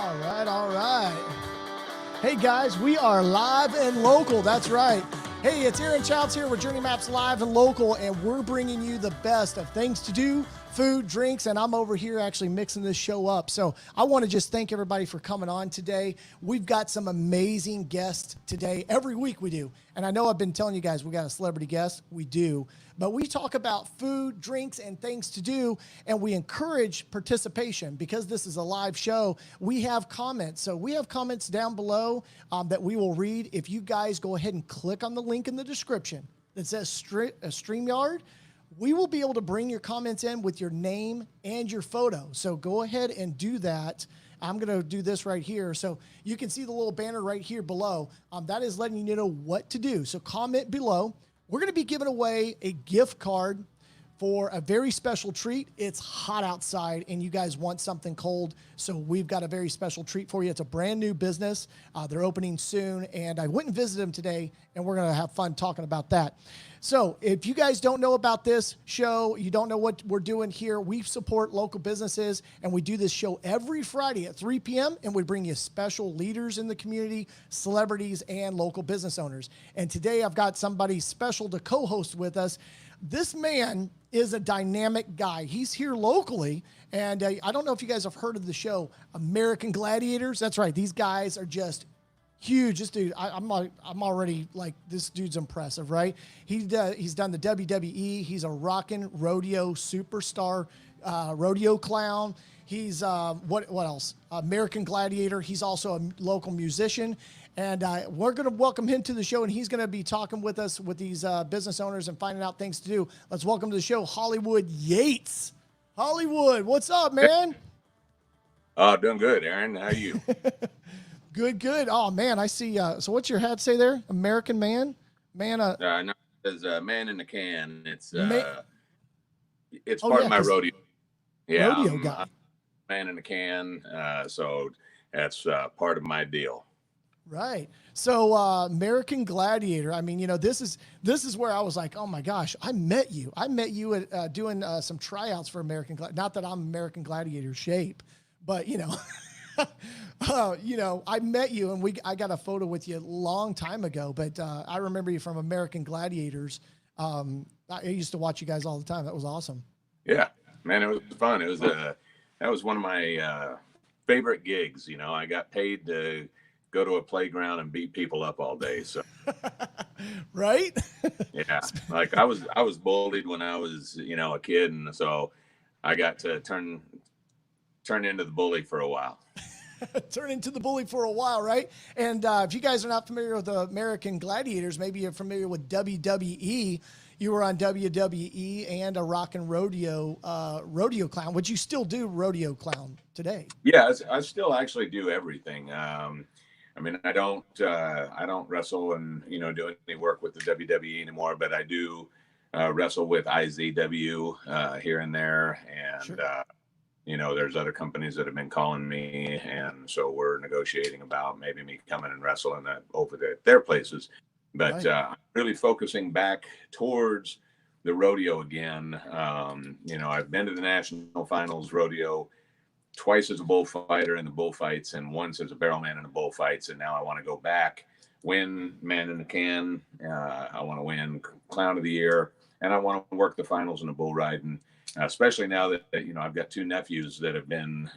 All right, all right. Hey guys, we are live and local. That's right. Hey, it's Aaron Childs here with Journey Maps Live and Local, and we're bringing you the best of things to do, food, drinks, and I'm over here actually mixing this show up. So I want to just thank everybody for coming on today. We've got some amazing guests today. Every week we do. And I know I've been telling you guys we got a celebrity guest. We do. But we talk about food, drinks, and things to do, and we encourage participation because this is a live show. We have comments. So we have comments down below that we will read. If you guys go ahead and click on the link in the description that says StreamYard, we will be able to bring your comments in with your name and your photo. So go ahead and do that. I'm going to do this right here. So you can see the little banner right here below. That is letting you know what to do. So comment below. We're going to be giving away a gift card for a very special treat. It's hot outside and you guys want something cold. So we've got a very special treat for you. It's a brand new business. They're opening soon and I went and visited them today and we're going to have fun talking about that. So if you guys don't know about this show, you don't know what we're doing here, we support local businesses and we do this show every Friday at 3 p.m. and we bring you special leaders in the community, celebrities, and local business owners. And today I've got somebody special to co-host with us. This man is a dynamic guy. He's here locally, and I don't know if you guys have heard of the show, American Gladiators. That's right. These guys are just huge. This dude, I'm already like, this dude's impressive, right? He's done the WWE. He's a rockin' rodeo superstar, rodeo clown. He's what else? American Gladiator. He's also a local musician. And we're going to welcome him to the show, and he's going to be talking with us with these business owners and finding out things to do. Let's welcome to the show Hollywood Yates. Hollywood, what's up, man? Doing good, Aaron. How are you? Good. Oh, man, I see. So what's your hat say there? American man? Man, No, there's a man in the can. It's Oh, part yeah, of my 'cause rodeo. Yeah, rodeo I'm guy. man in the can. So that's part of my deal. Right. So American Gladiator. I mean, you know, this is where I was like, oh my gosh, I met you. I met you at doing some tryouts for American Gladiator. Not that I'm American Gladiator shape, but you know, I met you and I got a photo with you a long time ago. But I remember you from American Gladiators. I used to watch you guys all the time. That was awesome. Yeah, man, it was fun. That was one of my favorite gigs. You know, I got paid to go to a playground and beat people up all day. So Right. yeah, like I was bullied when I was, a kid, and so I got to turn into the bully for a while. Turn into the bully for a while, right? And if you guys are not familiar with the American Gladiators, maybe you're familiar with WWE. You were on WWE and a rock and rodeo clown. Would you still do rodeo clown today? Yeah, I still actually do everything. I mean, I don't wrestle and do any work with the WWE anymore, but I do wrestle with IZW here and there, and Sure. there's other companies that have been calling me, and so we're negotiating about maybe me coming and wrestling over their places. But Right. I'm really focusing back towards the rodeo again. I've been to the national finals rodeo twice as a bullfighter in the bullfights and once as a barrelman in the bullfights. And now I want to go back, win man in the can. I want to win clown of the year, and I want to work the finals in the bull riding, especially now that, I've got two nephews that have been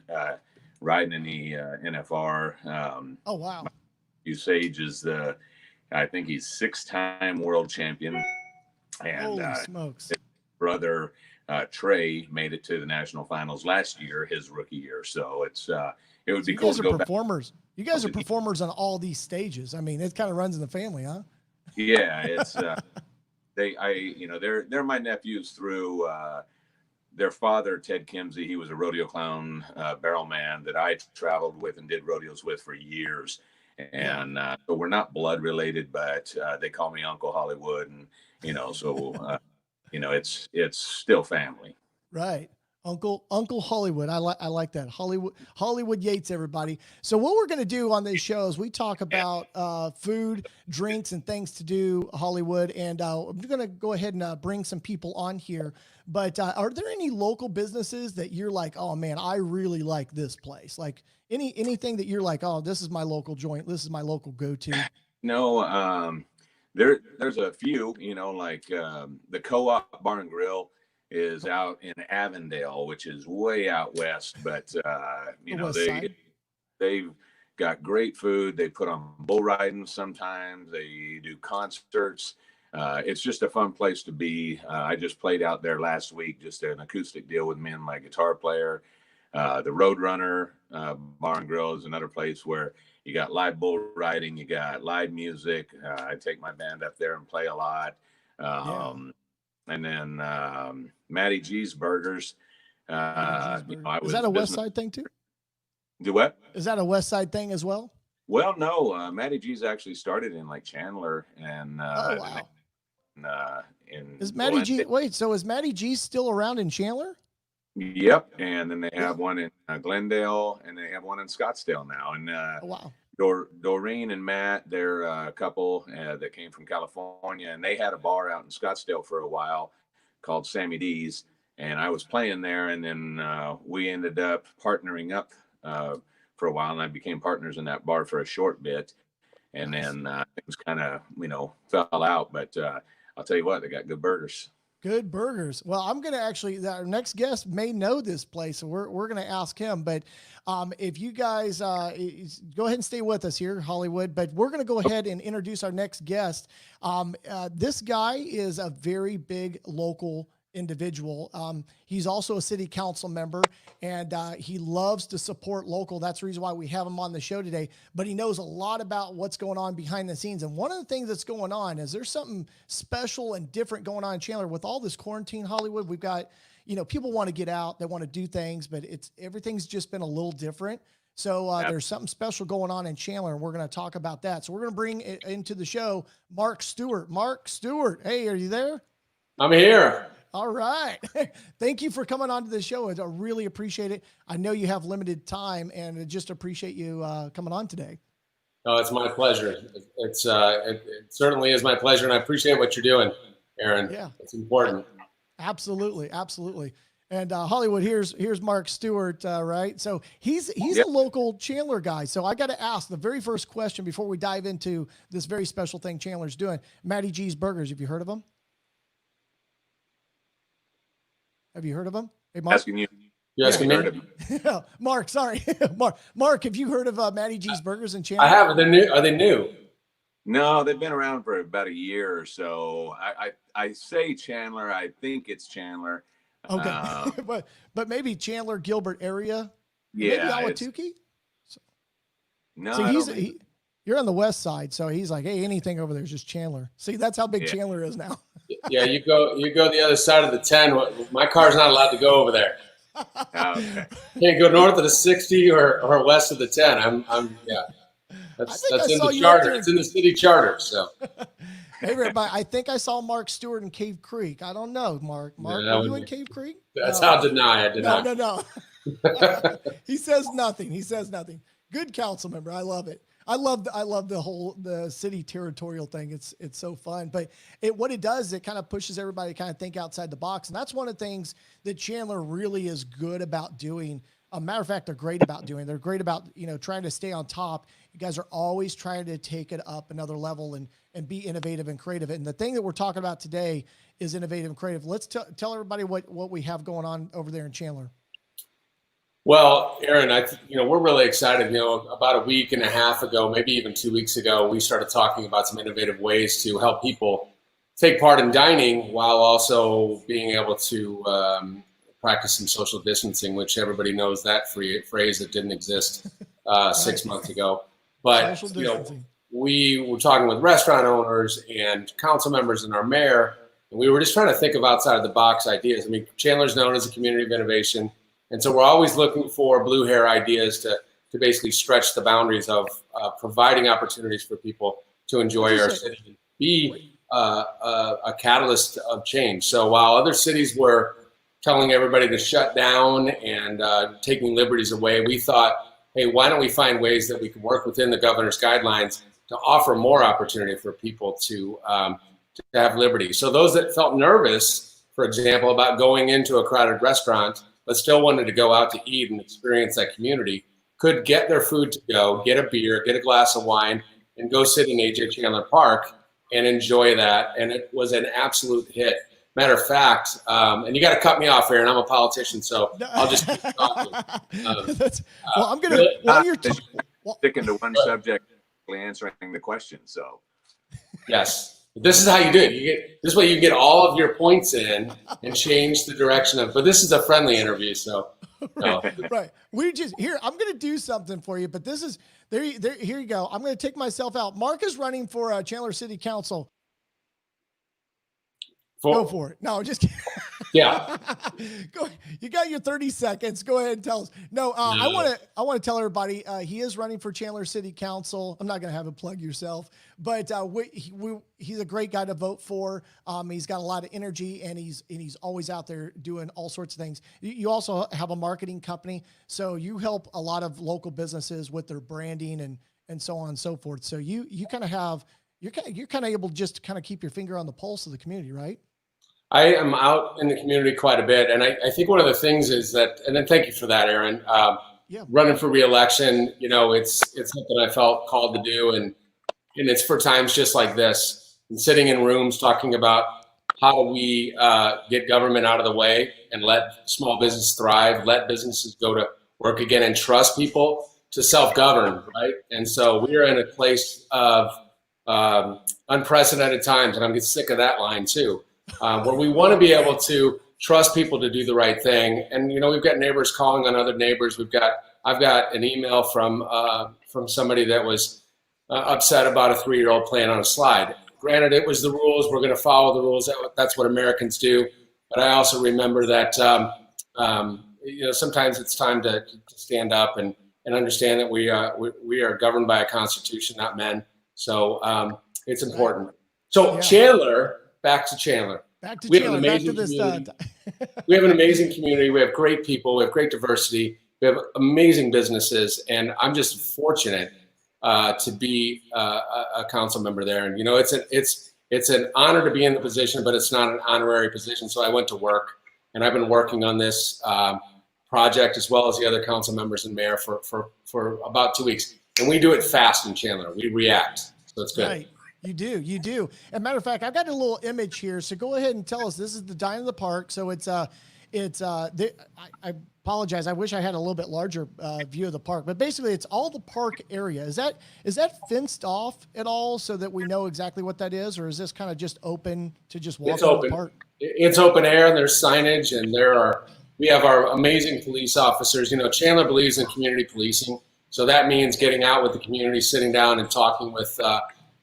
riding in the NFR. Oh, wow. Sage is I think he's 6-time world champion. And Holy smokes. his brother, Trey, made it to the national finals last year, his rookie year. So it would be You cool guys to are go back. performers. You guys are performers on all these stages. I mean, it kind of runs in the family, huh? Yeah, it's they're my nephews through their father, Ted Kimsey. He was a rodeo clown, barrel man that I traveled with and did rodeos with for years. And so we're not blood related, but they call me Uncle Hollywood, and so it's still family. Right. Uncle Hollywood. I like that. Hollywood Yates, everybody. So what we're going to do on this show is we talk about food, drinks, and things to do, Hollywood. And I'm going to go ahead and bring some people on here. But are there any local businesses that you're like, oh man, I really like this place? Like anything that you're like, oh, this is my local joint. This is my local go-to. No, there's a few, like the Co-op Bar and Grill is out in Avondale, which is way out west, but they've got great food. They put on bull riding sometimes. They do concerts. It's just a fun place to be. I just played out there last week, just an acoustic deal with me and my guitar player. The Roadrunner Bar and Grill is another place where you got live bull riding, you got live music. I take my band up there and play a lot. And then Matty G's Burgers. Is that a West Side thing too? Do what? Is that a West Side thing as well? Well, no. Matty G's actually started in like Chandler and oh wow. Is Matty Glendale. G? Wait, so is Matty G still around in Chandler? Yep, and then they have one in Glendale, and they have one in Scottsdale now. And oh, wow. Doreen and Matt, they're a couple that came from California, and they had a bar out in Scottsdale for a while called Sammy D's, and I was playing there, and then we ended up partnering up for a while, and I became partners in that bar for a short bit, and then it was kind of fell out, but I'll tell you what, they got good burgers. Good burgers. Well, I'm going to actually, our next guest may know this place, so we're going to ask him. But if you guys go ahead and stay with us here, Hollywood, but we're going to go ahead and introduce our next guest. This guy is a very big local individual. He's also a city council member, and he loves to support local. That's the reason why we have him on the show today. But he knows a lot about what's going on behind the scenes. And one of the things that's going on is there's something special and different going on in Chandler with all this quarantine. Hollywood, we've got, people want to get out, they want to do things, but everything's just been a little different. So there's something special going on in Chandler, and we're going to talk about that. So we're going to bring into the show Mark Stewart. Mark Stewart, hey, are you there? I'm here. All right. Thank you for coming on to the show. I really appreciate it. I know you have limited time, and I just appreciate you coming on today. Oh, it's my pleasure. It certainly is my pleasure, and I appreciate what you're doing, Aaron. Yeah. It's important. Absolutely. Absolutely. And Hollywood, here's Mark Stewart, right? So he's a local Chandler guy. So I got to ask the very first question before we dive into this very special thing Chandler's doing. Matty G's Burgers, have you heard of them? Have you heard of them? Hey, Mark. Asking you. You asking me? Mark, sorry. Mark, have you heard of Matty G's Burgers in Chandler? I have. Are they new? No, they've been around for about a year or so. I say Chandler. I think it's Chandler. Okay. but maybe Chandler, Gilbert area. Yeah. Maybe Ahwatukee. No, so you're on the west side, so he's like, hey, anything over there is just Chandler. See, that's how big Chandler is now. Yeah, you go the other side of the 10. My car's not allowed to go over there. Okay. Can't go north of the 60 or west of the 10. That's in the charter. It's in the city charter. So. Hey, everybody, I think I saw Mark Stewart in Cave Creek. I don't know, Mark. Mark, are you in Cave Creek? That's how deny it. No. He says nothing. Good council member. I love it. I love the city territorial thing. It's so fun, but what it does, it kind of pushes everybody to kind of think outside the box. And that's one of the things that Chandler really is good about doing. A matter of fact, they're great about doing. They're great about, trying to stay on top. You guys are always trying to take it up another level and be innovative and creative. And the thing that we're talking about today is innovative and creative. Let's tell everybody what we have going on over there in Chandler. Well, Aaron, we're really excited. About a week and a half ago, maybe even 2 weeks ago, we started talking about some innovative ways to help people take part in dining while also being able to practice some social distancing, which everybody knows that phrase that didn't exist 6 months ago. But we were talking with restaurant owners and council members and our mayor, and we were just trying to think of outside of the box ideas. I mean, Chandler's known as a community of innovation. And so we're always looking for blue hair ideas to basically stretch the boundaries of providing opportunities for people to enjoy our city and be a catalyst of change. So while other cities were telling everybody to shut down and taking liberties away, we thought, hey, why don't we find ways that we can work within the governor's guidelines to offer more opportunity for people to have liberty. So those that felt nervous, for example, about going into a crowded restaurant, but still wanted to go out to eat and experience that community, could get their food to go, get a beer, get a glass of wine, and go sit in AJ Chandler Park and enjoy that. And it was an absolute hit. Matter of fact, and you got to cut me off, Aaron. I'm a politician, so I'll just keep talking. Well, I'm gonna while you're sticking to one subject, answering the question. So, yes, this is how you do it. This way you get all of your points in and change the direction of. But this is a friendly interview, so. No. Right. I'm going to do something for you, but this is there. Here you go. I'm going to take myself out. Mark is running for Chandler City Council. Go for it. No, just kidding. Yeah. Go. You got your 30 seconds. Go ahead and tell us. No, I want to tell everybody he is running for Chandler City Council. I'm not going to have a plug yourself, but he's a great guy to vote for. He's got a lot of energy, and he's always out there doing all sorts of things. You also have a marketing company, so you help a lot of local businesses with their branding and so on and so forth. So you kind of have you're kind of able just to kind of keep your finger on the pulse of the community, right? I am out in the community quite a bit, and I think one of the things is that, and then thank you for that, Aaron. Running for re-election, it's something I felt called to do, and it's for times just like this, and sitting in rooms talking about how do we get government out of the way and let small business thrive, let businesses go to work again, and trust people to self-govern, right? And so we are in a place of unprecedented times, and I'm getting sick of that line too. Where we want to be able to trust people to do the right thing. And, we've got neighbors calling on other neighbors. I've got an email from somebody that was upset about a 3-year-old playing on a slide. Granted, it was the rules. We're going to follow the rules. That's what Americans do. But I also remember that, sometimes it's time to stand up and understand that we are governed by a constitution, not men. So it's important. So Chandler. Back to Chandler. We have an amazing community. We have an amazing community. We have great people. We have great diversity. We have amazing businesses, and I'm just fortunate to be a council member there. And it's an honor to be in the position, but it's not an honorary position. So I went to work, and I've been working on this project as well as the other council members and mayor for about 2 weeks. And we do it fast in Chandler. We react, so it's good. Right. You do. As a matter of fact, I've got a little image here. So go ahead and tell us. This is the Dine in the Park. So I apologize. I wish I had a little bit larger view of the park, but basically it's all the park area. Is that fenced off at all so that we know exactly what that is? Or is this kind of just open to just walk around the park? It's open air, and there's signage, and we have our amazing police officers. Chandler believes in community policing. So that means getting out with the community, sitting down and talking with,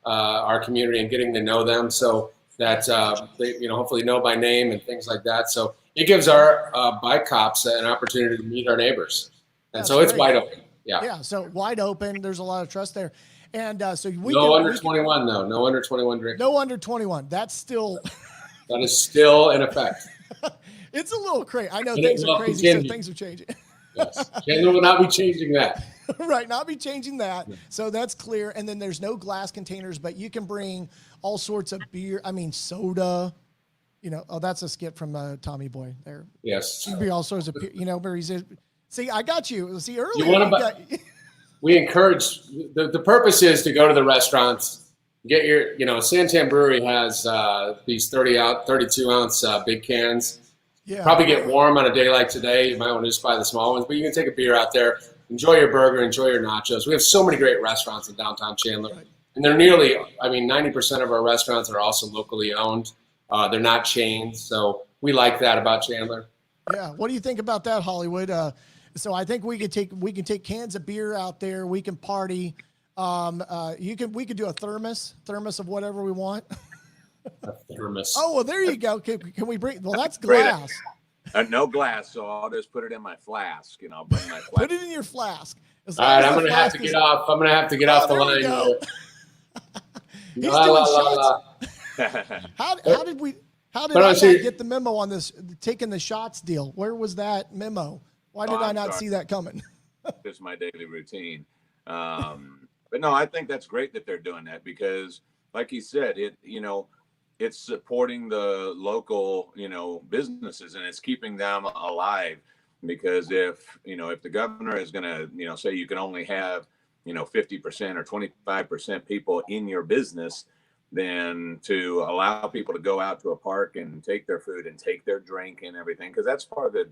our community and getting to know them so that they hopefully know by name and things like that. So it gives our bike cops an opportunity to meet our neighbors. And so it's wide open. Yeah. So wide open. There's a lot of trust there. And so no under 21 though. No under 21 drinking. No under 21. That's still that is still in effect. It's a little crazy. I know things are crazy, so things are changing. Yes. Chandler will not be changing that. Right, not be changing that. So that's clear. And then there's no glass containers, but you can bring all sorts of beer. I mean, soda. That's a skit from Tommy Boy there. Yes. You can bring all sorts of beer, where he's see, I got you. See, earlier. We encourage, the purpose is to go to the restaurants, get your, Santan Brewery has these 32 ounce big cans. Yeah. Probably get warm on a day like today. You might want to just buy the small ones, but you can take a beer out there, enjoy your burger, enjoy your nachos. We have so many great restaurants in downtown Chandler. Right. And they're 90% of our restaurants are also locally owned. They're not chains. So we like that about Chandler. Yeah. What do you think about that, Hollywood? So I think we can take cans of beer out there. We can party. We could do a thermos of whatever we want. A thermos. Oh, well, there you go. Can we bring? Well, that's glass. No glass, so I'll just put it in my flask. I'll bring my flask. Put it in your flask. All right, I'm gonna have to get off. I'm gonna have to get off the line here. He's doing shots. How did we? How did But I I not see- get the memo on this taking the shots deal? Where was that memo? Why did I not see that coming? Just my daily routine. But no, I think that's great that they're doing that because, like you said, it's supporting the local, businesses, and it's keeping them alive. Because if the governor is going to, say you can only have, 50% or 25% people in your business, then to allow people to go out to a park and take their food and take their drink and everything, because that's part of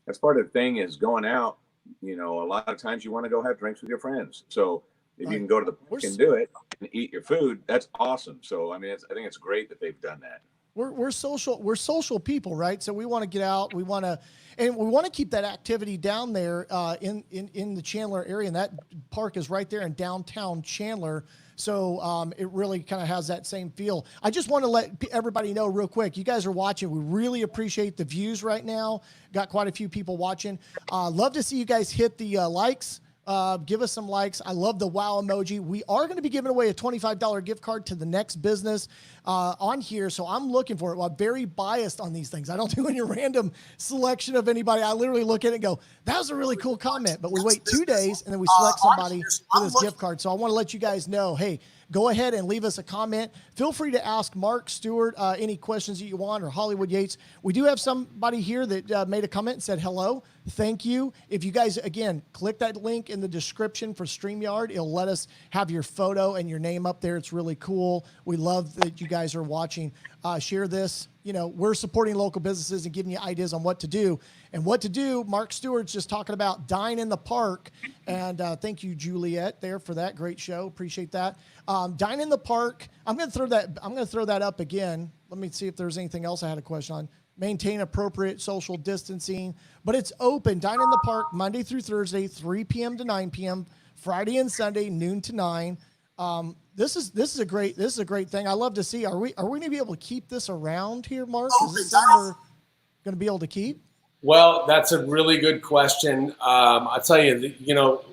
that's part of the thing is going out. A lot of times you want to go have drinks with your friends. So if you can go to the park and do it and eat your food, that's awesome. So, I mean, I think it's great that they've done that. We're social people, right? So we want to get out. We want to keep that activity down there in the Chandler area. And that park is right there in downtown Chandler. So it really kind of has that same feel. I just want to let everybody know real quick. You guys are watching. We really appreciate the views right now. Got quite a few people watching. Love to see you guys hit the likes. Give us some likes. I love the wow emoji. We are going to be giving away a $25 gift card to the next business on here. So I'm looking for it. Well, I'm very biased on these things. I don't do any random selection of anybody. I literally look at it and go, that was a really cool comment. But we wait 2 days and then we select somebody for this gift card. So I want to let you guys know, hey, go ahead and leave us a comment. Feel free to ask Mark Stewart any questions that you want, or Hollywood Yates. We do have somebody here that made a comment and said hello. Thank you. If you guys, again, click that link in the description for StreamYard. It'll let us have your photo and your name up there. It's really cool. We love that you guys are watching. Share this. We're supporting local businesses and giving you ideas on what to do. And what to do, Mark Stewart's just talking about Dine in the Park. And thank you, Juliet, there for that great show. Appreciate that. Dine in the Park. I'm going to throw that up again. Let me see if there's anything else I had a question on. Maintain appropriate social distancing, but it's open. Dine in the Park Monday through Thursday, 3 p.m. to 9 p.m. Friday and Sunday, noon to 9. This is a great thing. I love to see. Are we going to be able to keep this around here, Mark? Is this something we're going to be able to keep? Well, that's a really good question. I'll tell you,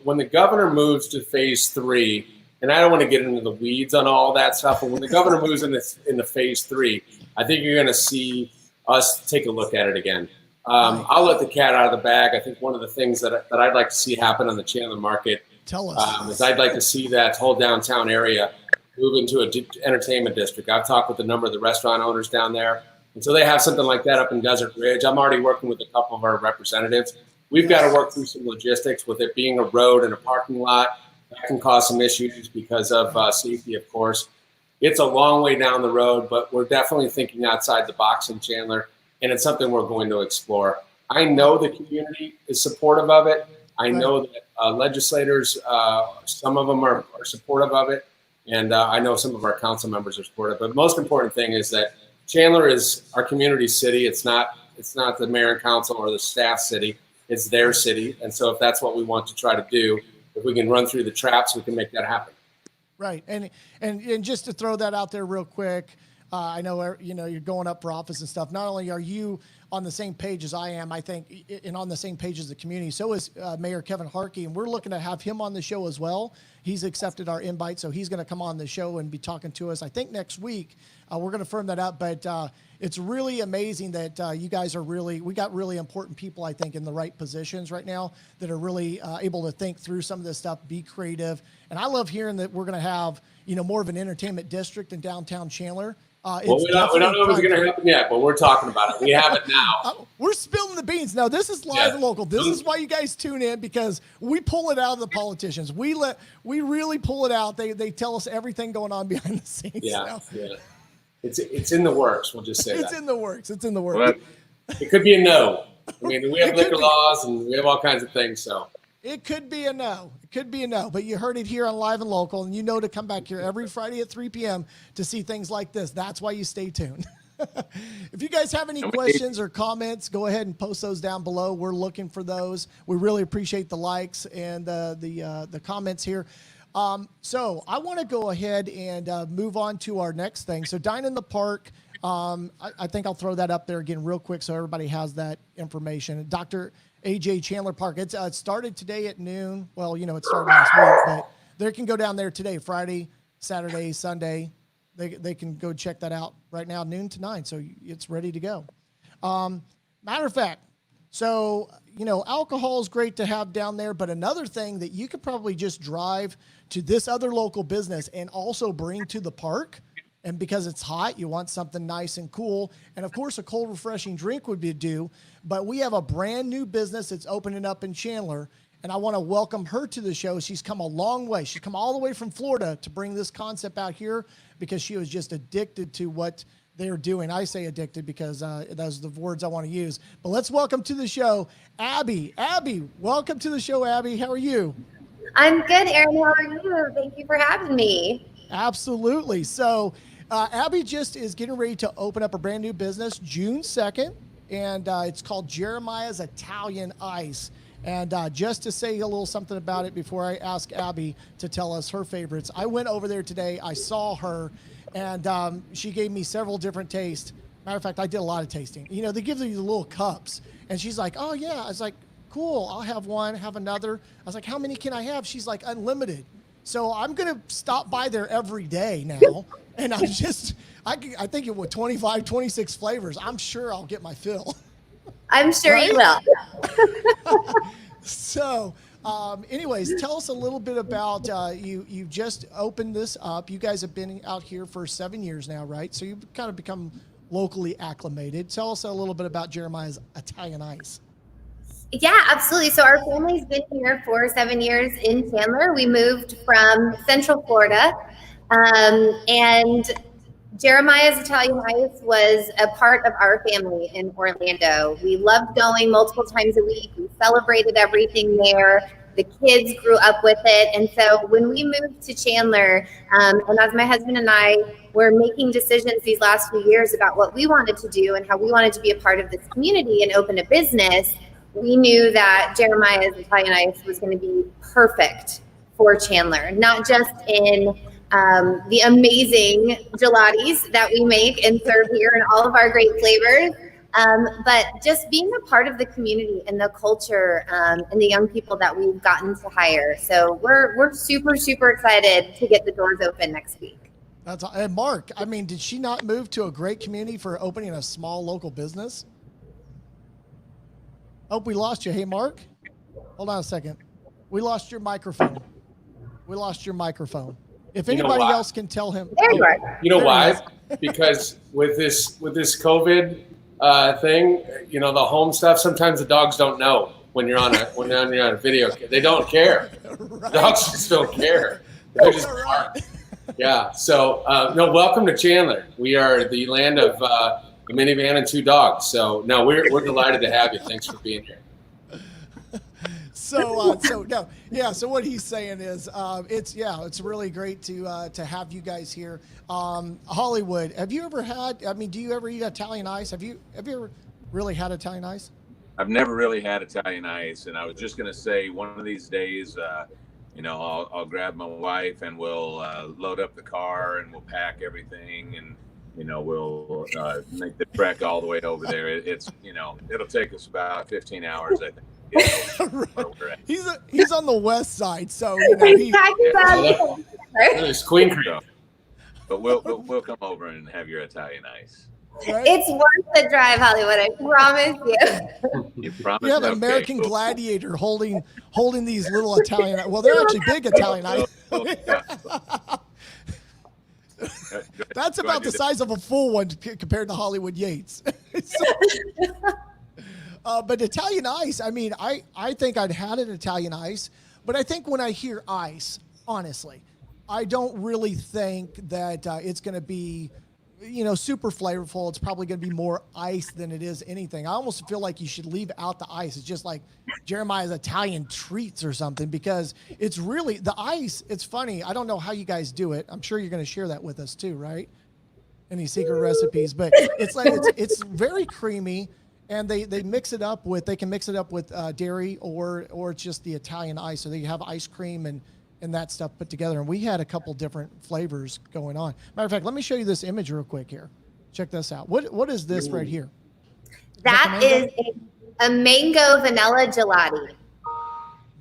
when the governor moves to phase 3, and I don't want to get into the weeds on all that stuff, but when the governor moves into phase 3, I think you're going to see us take a look at it again. I'll let the cat out of the bag. I think one of the things that I'd like to see happen on the Chandler market is I'd like to see that whole downtown area move into an entertainment district. I've talked with a number of the restaurant owners down there. And so they have something like that up in Desert Ridge. I'm already working with a couple of our representatives. We've got to work through some logistics with it being a road and a parking lot. That can cause some issues because of safety, of course. It's a long way down the road, but we're definitely thinking outside the box in Chandler, and it's something we're going to explore. I know the community is supportive of it. I know that legislators, some of them are supportive of it, and I know some of our council members are supportive. But the most important thing is that Chandler is our community city. It's not the mayor and council or the staff city. It's their city, and so if that's what we want to try to do, if we can run through the traps, we can make that happen. Right. And just to throw that out there real quick, I know, you're going up for office and stuff. Not only are you on the same page as I am, I think, and on the same page as the community, so is Mayor Kevin Harkey, and we're looking to have him on the show as well. He's accepted our invite, so he's going to come on the show and be talking to us, I think, next week. We're going to firm that up, but it's really amazing that you guys are we got really important people, I think, in the right positions right now that are really able to think through some of this stuff, be creative. And I love hearing that we're going to have, more of an entertainment district in downtown Chandler. Well, we don't know if it's going to happen yet, but we're talking about it. We have it now. We're spilling the beans. Now, this is live and local. This is why you guys tune in, because we pull it out of the politicians. We really pull it out. They tell us everything going on behind the scenes. Yeah. It's in the works. We'll just say it's in the works. It's in the works. Well, it could be a no. I mean, we have liquor laws and we have all kinds of things. So it could be a no. It could be a no. But you heard it here on Live and Local, and to come back here every Friday at 3 p.m. to see things like this. That's why you stay tuned. If you guys have any questions or comments, go ahead and post those down below. We're looking for those. We really appreciate the likes and the comments here. So I want to go ahead and move on to our next thing. So Dine in the Park. I think I'll throw that up there again real quick so everybody has that information. Dr. AJ Chandler Park. It started today at noon. Well, it started last week, but they can go down there today, Friday, Saturday, Sunday. they can go check that out right now, noon to 9. So it's ready to go. Matter of fact, so, alcohol is great to have down there, but another thing that you could probably just drive to this other local business and also bring to the park. And because it's hot, you want something nice and cool. And of course, a cold, refreshing drink would be due. But we have a brand new business that's opening up in Chandler. And I want to welcome her to the show. She's come a long way. She's come all the way from Florida to bring this concept out here because she was just addicted to what they're doing. I say addicted because those are the words I want to use. But let's welcome to the show, Abby. Abby, welcome to the show, Abby. How are you? I'm good, Aaron. How are you? Thank you for having me. Absolutely. So Abby just is getting ready to open up a brand new business June 2nd, and it's called Jeremiah's Italian Ice. And just to say a little something about it before I ask Abby to tell us her favorites, I went over there today. I saw her, and she gave me several different tastes. Matter of fact, I did a lot of tasting. They give you the little cups, and she's like, oh, yeah. I was like, cool, I'll have one, have another. I was like, how many can I have? She's like, unlimited. So I'm going to stop by there every day now. And I think it was 25, 26 flavors. I'm sure I'll get my fill. I'm sure you will. So, anyways, tell us a little bit about you just opened this up. You guys have been out here for 7 years now, right? So you've kind of become locally acclimated. Tell us a little bit about Jeremiah's Italian Ice. Yeah, absolutely. So our family's been here for 7 years in Chandler. We moved from Central Florida, and Jeremiah's Italian Ice was a part of our family in Orlando. We loved going multiple times a week. We celebrated everything there. The kids grew up with it. And so when we moved to Chandler, and as my husband and I were making decisions these last few years about what we wanted to do and how we wanted to be a part of this community and open a business, we knew that Jeremiah's Italian Ice was going to be perfect for Chandler, not just in the amazing gelatis that we make and serve here and all of our great flavors, but just being a part of the community and the culture and the young people that we've gotten to hire. So we're super, super excited to get the doors open next week. And Mark, I mean, did she not move to a great community for opening a small local business? Oh, we lost you. Hey, Mark, hold on a second. We lost your microphone. If anybody else can tell him. There you are. You know why? Because with this COVID thing, the home stuff, sometimes the dogs don't know when you're on a video. They don't care. Right. Dogs just don't care. They just bark. Yeah. So welcome to Chandler. We are the land of a minivan and 2 dogs. So no, we're delighted to have you. Thanks for being here. So what he's saying is, it's really great to have you guys here. Hollywood, have you ever had? I mean, do you ever eat Italian Ice? Have you ever really had Italian Ice? I've never really had Italian Ice, and I was just gonna say one of these days, I'll grab my wife and we'll load up the car and we'll pack everything and we'll make the trek all the way over there. It'll take us about 15 hours, I think. Right. He's on the west side, so It's Queen Creek. But we'll come over and have your Italian Ice. Right? It's worth the drive, Hollywood. I promise you. You promise? You have an Okay, American cool. Gladiator holding these little Italian. Well, they're actually big Italian Ice. That's about the size of a full one compared to Hollywood Yates. But Italian Ice, I mean, I think I'd had an Italian Ice, but I think when I hear ice, honestly, I don't really think that it's going to be, super flavorful. It's probably going to be more ice than it is anything. I almost feel like you should leave out the ice. It's just like Jeremiah's Italian Treats or something, because it's really the ice. It's funny. I don't know how you guys do it. I'm sure you're going to share that with us too, right? Any secret recipes, but it's like, it's very creamy. And they can mix it up with dairy or it's just the Italian ice. So they have ice cream and that stuff put together. And we had a couple different flavors going on. Matter of fact, let me show you this image real quick here. Check this out. What is this right here? That is a mango vanilla gelati.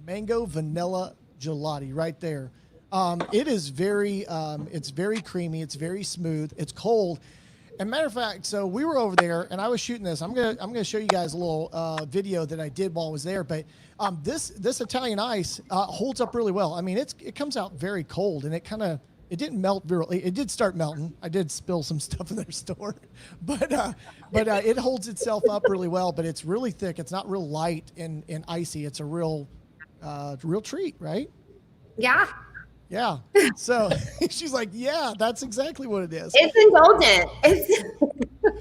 Mango vanilla gelati right there. It is very, it's very creamy. It's very smooth. It's cold. And matter of fact, so we were over there, and I was shooting this. I'm gonna show you guys a little video that I did while I was there. But this Italian ice holds up really well. I mean, it comes out very cold, and it didn't melt really. It did start melting. I did spill some stuff in their store, but it holds itself up really well. But it's really thick. It's not real light and icy. It's a real treat, right? Yeah. Yeah. So she's like, yeah, that's exactly what it is. It's indulgent.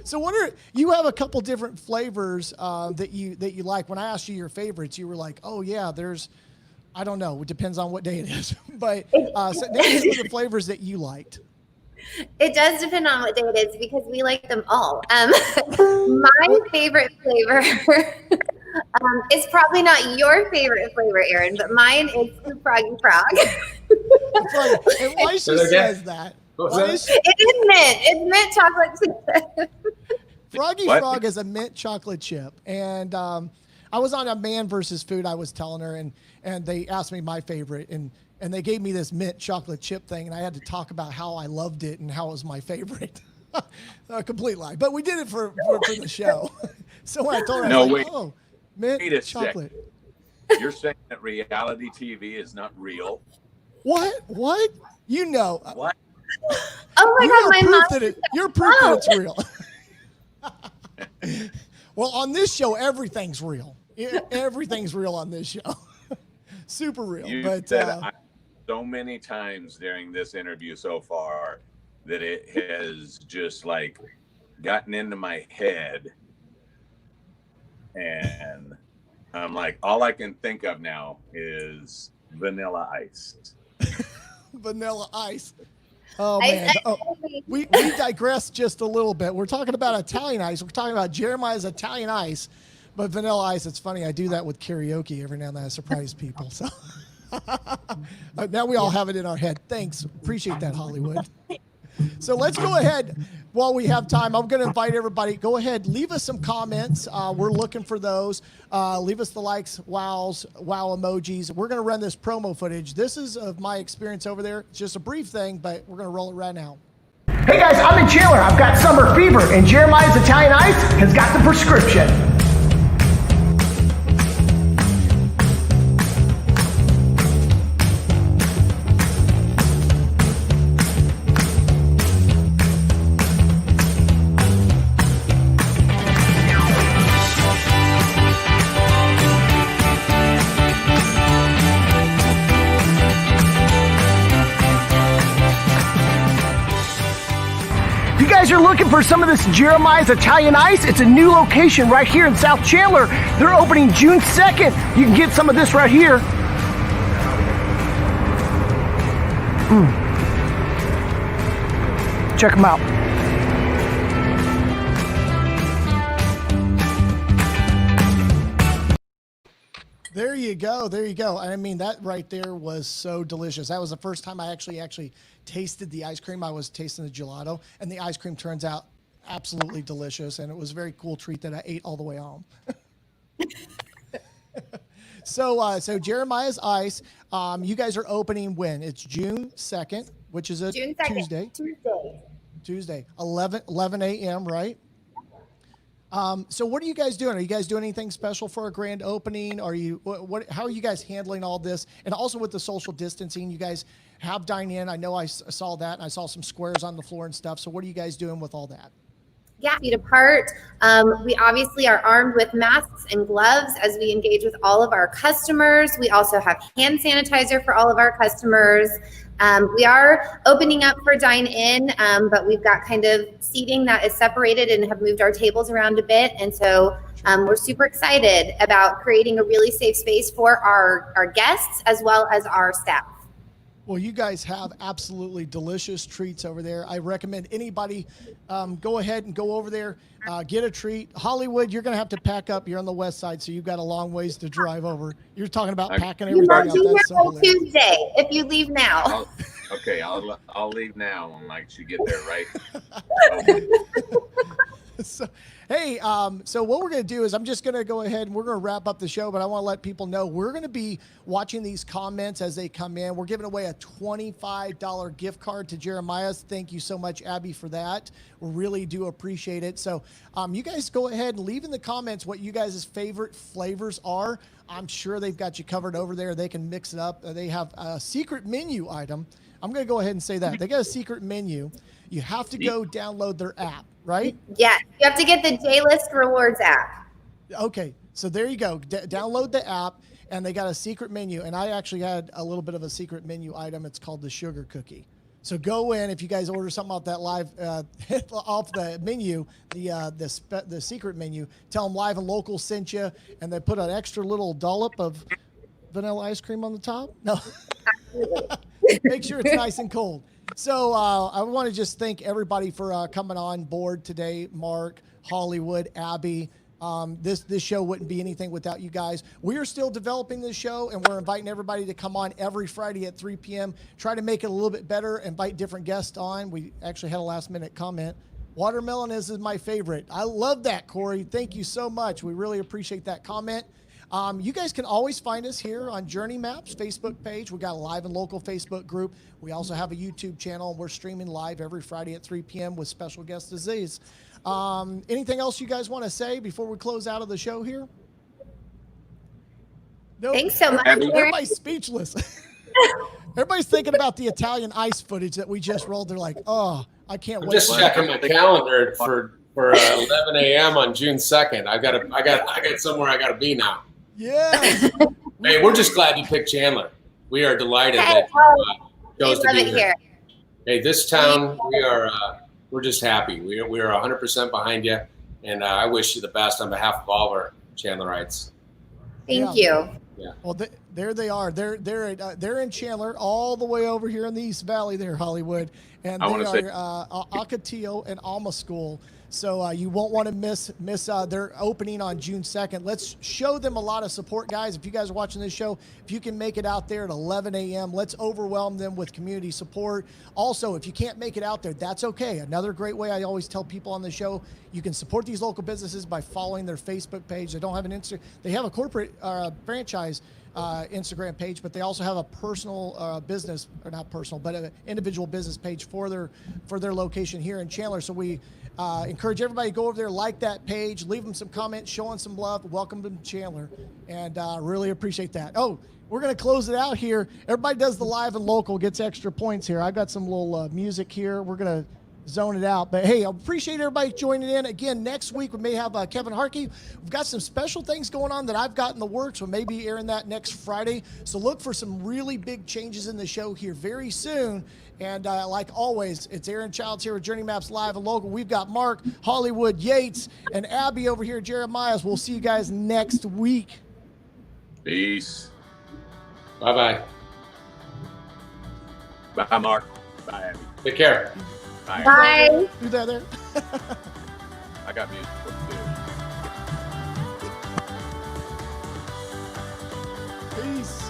So you have a couple different flavors that you like. When I asked you your favorites, you were like, oh yeah, I don't know. It depends on what day it is. But so name some of the flavors that you liked. It does depend on what day it is because we like them all. My favorite flavor is probably not your favorite flavor, Aaron, but mine is the Froggy Frog. And why she says that? It is mint. It's mint chocolate chip. Froggy Frog is a mint chocolate chip. And I was on a Man versus Food. I was telling her, and they asked me my favorite, and they gave me this mint chocolate chip thing, and I had to talk about how I loved it and how it was my favorite. A complete lie, but we did it for the show. So when I told her, I was like, oh, mint chocolate. You're saying that reality TV is not real? What? You know. What? Oh my God, my mom. You're proof that it's real. Well, on this show, everything's real. Everything's real on this show. Super real. You but said so many times during this interview so far that it has just like gotten into my head, and I'm like, all I can think of now is Vanilla Ice. Vanilla Ice. Oh man, we digress just a little bit. We're talking about Italian ice. We're talking about Jeremiah's Italian ice, but Vanilla Ice. It's funny. I do that with karaoke every now and then. I surprise people. So now we all have it in our head. Thanks, appreciate that, Hollywood. So let's go ahead while we have time. I'm going to invite everybody. Go ahead, leave us some comments. We're looking for those. Leave us the likes, wows, wow emojis. We're going to run this promo footage. This is of my experience over there. It's just a brief thing, but we're going to roll it right now. Hey guys, I'm in Chandler. I've got summer fever, and Jeremiah's Italian Ice has got the prescription. If you guys are looking for some of this Jeremiah's Italian Ice, it's a new location right here in South Chandler. They're opening June 2nd. You can get some of this right here. Check them out. There you go. There you go. I mean, that right there was so delicious. That was the first time I actually tasted the ice cream. I was tasting the gelato, and the ice cream turns out absolutely delicious. And it was a very cool treat that I ate all the way home. So Jeremiah's Ice, you guys are opening when? It's June 2nd, which is a June 2nd. Tuesday, 11 a.m., right? So what are you guys doing? Are you guys doing anything special for a grand opening? Are you how are you guys handling all this? And also with the social distancing, you guys have dine in. I know I saw that, and I saw some squares on the floor and stuff. So what are you guys doing with all that? Yeah, feet apart. We obviously are armed with masks and gloves as we engage with all of our customers. We also have hand sanitizer for all of our customers. We are opening up for dine-in, but we've got kind of seating that is separated and have moved our tables around a bit. And so we're super excited about creating a really safe space for our guests as well as our staff. Well, you guys have absolutely delicious treats over there. I recommend anybody go ahead and go over there, get a treat. Hollywood, you're going to have to pack up. You're on the west side, so you've got a long ways to drive over. You're talking about packing everything up. You won't be here on Tuesday if you leave now. I'll leave now and like you get there, right? So, Hey, so what we're going to do is I'm just going to go ahead and we're going to wrap up the show, but I want to let people know we're going to be watching these comments as they come in. We're giving away a $25 gift card to Jeremiah's. Thank you so much, Abby, for that. We really do appreciate it. So you guys go ahead and leave in the comments what you guys' favorite flavors are. I'm sure they've got you covered over there. They can mix it up. They have a secret menu item. I'm going to go ahead and say that. They got a secret menu. You have to go download their app, right? Yes, you have to get the J-List Rewards app. Okay, so there you go. Download the app, and they got a secret menu. And I actually had a little bit of a secret menu item. It's called the sugar cookie. So go in if you guys order something off that live off the menu, the secret menu. Tell them Live and Local sent you, and they put an extra little dollop of vanilla ice cream on the top. No, make sure it's nice and cold. So I want to just thank everybody for coming on board today. Mark, Hollywood, Abby. This show wouldn't be anything without you guys. We are still developing this show, and we're inviting everybody to come on every Friday at 3 p.m. Try to make it a little bit better, invite different guests on. We actually had a last-minute comment. Watermelon is my favorite. I love that, Corey. Thank you so much. We really appreciate that comment. You guys can always find us here on Journey Maps Facebook page. We got a Live and Local Facebook group. We also have a YouTube channel, and we're streaming live every Friday at 3 p.m. with special guest Aziz. Anything else you guys want to say before we close out of the show here? No. Thanks so much. Everybody's speechless. Everybody's thinking about the Italian ice footage that we just rolled. They're like, oh, I can't wait. Just checking my calendar for 11 a.m. on June 2nd. I got somewhere I got to be now. Yeah. Hey, we're just glad you picked Chandler. We are delighted that you chose to be here. Hey, this town, we're just happy. We are 100% behind you, and I wish you the best on behalf of all of our Chandlerites. Thank you. Yeah. Well, there they are. They're in Chandler, all the way over here in the East Valley. There, Hollywood, and they are Ocotillo and Alma School. So you won't want to miss their opening on June 2nd. Let's show them a lot of support, guys. If you guys are watching this show, if you can make it out there at 11 a.m., let's overwhelm them with community support. Also, if you can't make it out there, that's okay. Another great way I always tell people on the show, you can support these local businesses by following their Facebook page. They don't have an Instagram. They have a corporate franchise Instagram page, but they also have a personal business, or not personal, but an individual business page for their location here in Chandler. So we encourage everybody to go over there, like that page, leave them some comments, showing some love. Welcome to Chandler, and really appreciate that. Oh, we're going to close it out here. Everybody does the Live and Local, gets extra points here. I've got some little music here. We're going to zone it out. But hey, I appreciate everybody joining in. Again, next week we may have Kevin Harkey. We've got some special things going on that I've got in the works. We'll maybe airing that next Friday. So look for some really big changes in the show here very soon. And like always, it's Aaron Childs here with Journey Maps Live and Local. We've got Mark, Hollywood, Yates, and Abby over here, Jeremiah's. We'll see you guys next week. Peace. Bye-bye. Bye, Mark. Bye, Abby. Take care. Bye. Bye. Do that there. I got music for you. Peace.